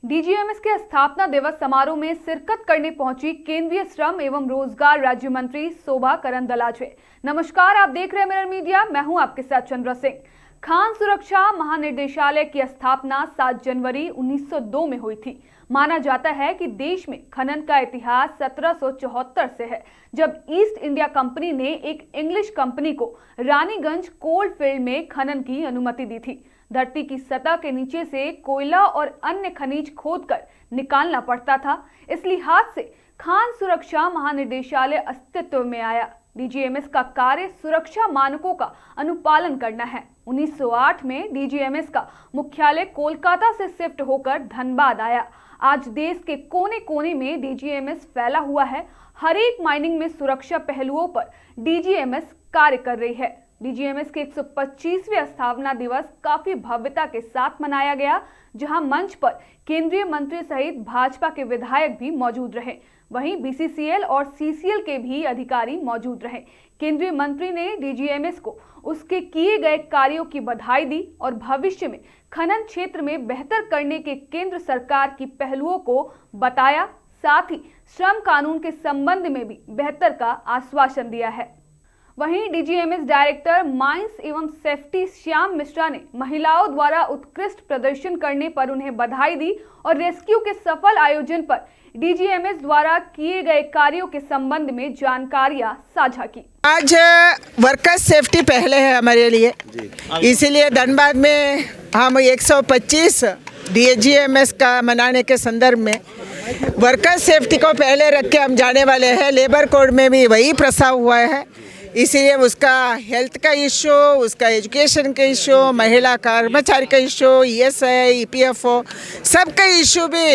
DGMS के स्थापना दिवस समारोह में शिरकत करने पहुंची केंद्रीय श्रम एवं रोजगार राज्य मंत्री शोभा करंदलाजे। नमस्कार, आप देख रहे हैं मिरर मीडिया, मैं हूं आपके साथ चंद्र सिंह। खान सुरक्षा महानिदेशालय की स्थापना 7 जनवरी 1902 में हुई थी। माना जाता है कि देश में खनन का इतिहास 1774 से है, जब ईस्ट इंडिया कंपनी ने एक इंग्लिश कंपनी को रानीगंज कोल फील्ड में खनन की अनुमति दी थी। धरती की सतह के नीचे से कोयला और अन्य खनिज खोदकर निकालना पड़ता था। इस लिहाज से खान सुरक्षा महानिदेशालय अस्तित्व में आया। डीजीएमएस का कार्य सुरक्षा मानकों का अनुपालन करना है। 1908 में डीजीएमएस का मुख्यालय कोलकाता से शिफ्ट होकर धनबाद आया। आज देश के कोने कोने में डीजीएमएस फैला हुआ है। हर एक माइनिंग में सुरक्षा पहलुओं पर डीजीएमएस कार्य कर रही है। डीजीएमएस के 125वें स्थापना दिवस काफी भव्यता के साथ मनाया गया, जहां मंच पर केंद्रीय मंत्री सहित भाजपा के विधायक भी मौजूद रहे। वहीं बीसीसीएल और सीसीएल के भी अधिकारी मौजूद रहे। केंद्रीय मंत्री ने डीजीएमएस को उसके किए गए कार्यों की बधाई दी और भविष्य में खनन क्षेत्र में बेहतर करने के केंद्र सरकार की पहलुओं को बताया। साथ ही श्रम कानून के संबंध में भी बेहतर का आश्वासन दिया है। वहीं डीजीएमएस डायरेक्टर माइंस एवं सेफ्टी श्याम मिश्रा ने महिलाओं द्वारा उत्कृष्ट प्रदर्शन करने पर उन्हें बधाई दी और रेस्क्यू के सफल आयोजन पर डीजीएमएस द्वारा किए गए कार्यों के संबंध में जानकारियां साझा की। आज वर्कर्स सेफ्टी पहले है हमारे लिए, इसीलिए धनबाद में हम 125 डीजीएमएस का मनाने के संदर्भ में वर्कर्स सेफ्टी को पहले रख के हम जाने वाले हैं। लेबर कोड में भी वही प्रस्ताव हुआ है, इसीलिए उसका हेल्थ का इशू, उसका एजुकेशन का इशू, महिला कर्मचारी का इशू, ईएसआई, ईपीएफओ सबका इशू भी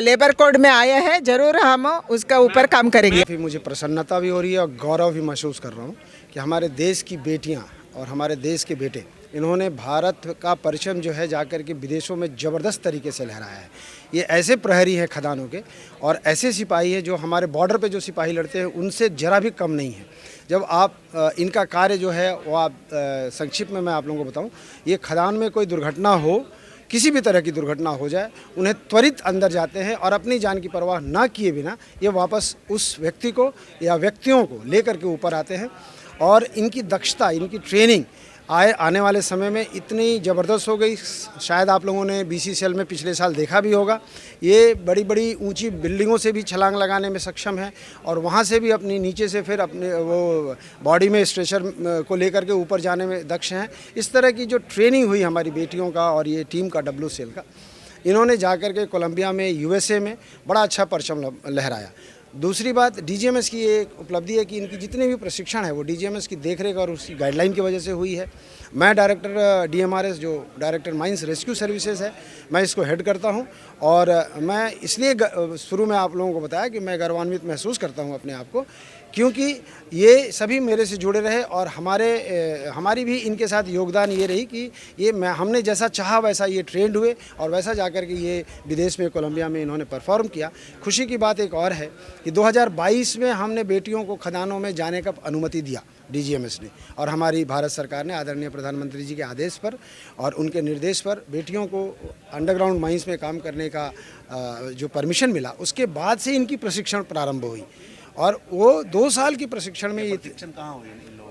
लेबर कोड में आया है। जरूर हम उसका ऊपर काम करेंगे। मुझे प्रसन्नता भी हो रही है और गौरव भी महसूस कर रहा हूँ कि हमारे देश की बेटियाँ और हमारे देश के बेटे, इन्होंने भारत का परचम जो है जाकर के विदेशों में ज़बरदस्त तरीके से लहराया है। ये ऐसे प्रहरी हैं खदानों के और ऐसे सिपाही हैं जो हमारे बॉर्डर पे जो सिपाही लड़ते हैं उनसे ज़रा भी कम नहीं है। जब आप इनका कार्य जो है वो आप संक्षिप्त में मैं आप लोगों को बताऊं, ये खदान में कोई दुर्घटना हो, किसी भी तरह की दुर्घटना हो जाए, उन्हें त्वरित अंदर जाते हैं और अपनी जान की परवाह ना किए बिना ये वापस उस व्यक्ति को या व्यक्तियों को लेकर के ऊपर आते हैं। और इनकी दक्षता, इनकी ट्रेनिंग आने वाले समय में इतनी ज़बरदस्त हो गई, शायद आप लोगों ने बीसीसीएल में पिछले साल देखा भी होगा। ये बड़ी बड़ी ऊंची बिल्डिंगों से भी छलांग लगाने में सक्षम है और वहाँ से भी अपनी नीचे से फिर अपने वो बॉडी में स्ट्रेचर को लेकर के ऊपर जाने में दक्ष हैं। इस तरह की जो ट्रेनिंग हुई हमारी बेटियों का और ये टीम का WCL का, इन्होंने जाकर के कोलंबिया में, USA में बड़ा अच्छा परचम लहराया। दूसरी बात, डीजीएमएस की एक उपलब्धि है कि इनकी जितने भी प्रशिक्षण है वो डीजीएमएस की देखरेख और उसकी गाइडलाइन की वजह से हुई है। मैं डायरेक्टर DMRS, जो डायरेक्टर माइंस रेस्क्यू सर्विसेज है, मैं इसको हेड करता हूं और मैं इसलिए शुरू में आप लोगों को बताया कि मैं गर्वान्वित महसूस करता हूं अपने आप को, क्योंकि ये सभी मेरे से जुड़े रहे और हमारी भी इनके साथ योगदान ये रही कि हमने जैसा चाहा वैसा ये ट्रेंड हुए और वैसा जाकर के ये विदेश में कोलंबिया में इन्होंने परफॉर्म किया। खुशी की बात एक और है कि 2022 में हमने बेटियों को खदानों में जाने का अनुमति दिया डीजीएमएस ने, और हमारी भारत सरकार ने आदरणीय प्रधानमंत्री जी के आदेश पर और उनके निर्देश पर बेटियों को अंडरग्राउंड माइंस में काम करने का जो परमिशन मिला, उसके बाद से इनकी प्रशिक्षण प्रारंभ हुई। और वो 2 साल की प्रशिक्षण में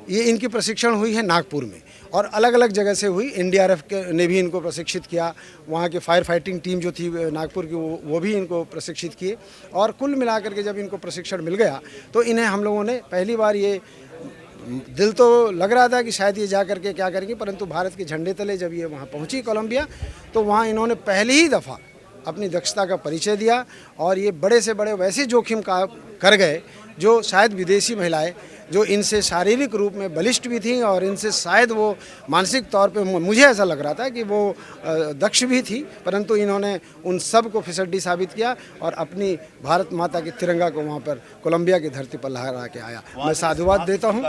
ये इनकी प्रशिक्षण हुई है नागपुर में और अलग अलग जगह से हुई। NDRF ने भी इनको प्रशिक्षित किया, वहाँ के फायर फाइटिंग टीम जो थी नागपुर की वो भी इनको प्रशिक्षित किए और कुल मिलाकर के जब इनको प्रशिक्षण मिल गया तो इन्हें हम लोगों ने पहली बार, ये दिल तो लग रहा था कि शायद ये जा करके क्या करेंगे, परंतु भारत के झंडे तले जब ये वहाँ पहुँची कोलंबिया तो वहाँ इन्होंने पहली ही दफ़ा अपनी दक्षता का परिचय दिया और ये बड़े से बड़े वैसे जोखिम का कर गए जो शायद विदेशी महिलाएं जो इनसे शारीरिक रूप में बलिष्ठ भी थी और इनसे शायद वो मानसिक तौर पे, मुझे ऐसा लग रहा था कि वो दक्ष भी थी, परंतु इन्होंने उन सब को फिसड्डी साबित किया और अपनी भारत माता के तिरंगा को वहाँ पर कोलंबिया की धरती पर लहरा के आया। मैं साधुवाद देता हूँ।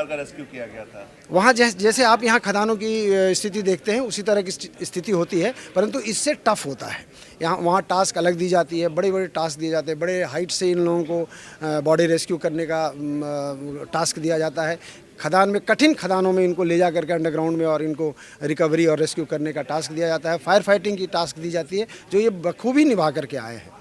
वहाँ जैसे आप यहाँ खदानों की स्थिति देखते हैं उसी तरह की स्थिति होती है, परंतु इससे टफ होता है। वहाँ टास्क अलग दी जाती है, बड़े बड़े टास्क दिए जाते हैं, बड़े हाइट से इन लोगों को बॉडी रेस्क्यू करने का टास्क दिया जाता है। खदान में, कठिन खदानों में इनको ले जा करके अंडरग्राउंड में और इनको रिकवरी और रेस्क्यू करने का टास्क दिया जाता है। फायर फाइटिंग की टास्क दी जाती है, जो ये बखूबी निभा करके आए हैं।